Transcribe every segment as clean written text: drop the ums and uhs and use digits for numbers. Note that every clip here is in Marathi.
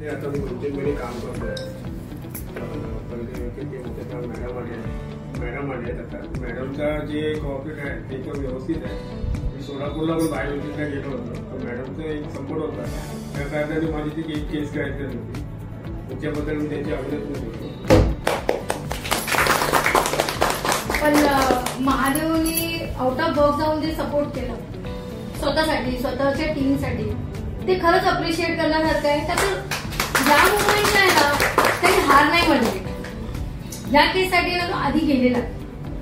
हे आता मी 2-3 महिने काम करतोय. पहिले किती होते त्या मॅडम आले आता मॅडमचा जे कॉपरेट आहे ते तर व्यवस्थित आहे. मी सोलापूरला पण बाहेर विजिटला गेलो होतो तर मॅडमचा एक सपोर्ट होता. त्या कारणाने माझी ती एक केस करायची होती. त्याच्याबद्दल मी त्यांची अभिनंदन करतो. पण महादेवनी आउट ऑफ बॉक्स जाऊन जे सपोर्ट केलं स्वतःसाठी स्वतःच्या टीमसाठी ते खरंच अप्रिशिएट करण्यासारखं आहे. त्याचं ज्या मुवमेंटला आहे ना त्यांनी हार नाही म्हणली. या केससाठी ना तो आधी गेलेला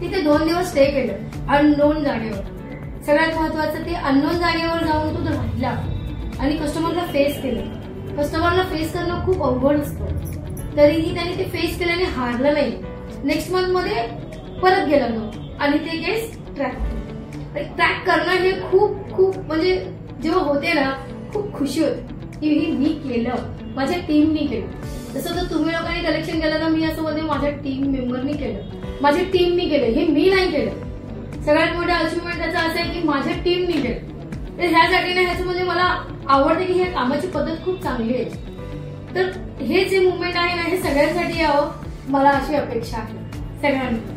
तिथे 2 दिवस स्टे केलं अननोन जागेवर. सगळ्यात महत्वाचं ते अननोन जागेवर जाऊन तो राहिला आणि कस्टमरला फेस केलं. कस्टमरला फेस करणं खूप अवघड असतं तरीही त्यांनी ते फेस केल्याने हारलं नाही. नेक्स्ट मंथ मध्ये परत गेला तो आणि ते केस ट्रॅक करणं हे खूप खूप म्हणजे जेव्हा होते ना खूप खुशी होते की मी केलं, माझ्या टीमनी केलं. जसं तर तुम्ही लोकांनी कलेक्शन केलं तर मी असं म्हणते माझ्या टीम मेंबरनी केलं, माझ्या टीमनी केलं, हे मी नाही केलं. सगळ्यात मोठं अचिव्हमेंट त्याचं असं आहे की माझ्या टीमनी केलं. तर ह्यासाठी ना ह्याचं म्हणजे मला आवडतं की ह्या कामाची पद्धत खूप चांगली आहे. तर हे जे मुवमेंट आहे ना हे सगळ्यांसाठी यावं मला अशी अपेक्षा आहे सगळ्यांनी.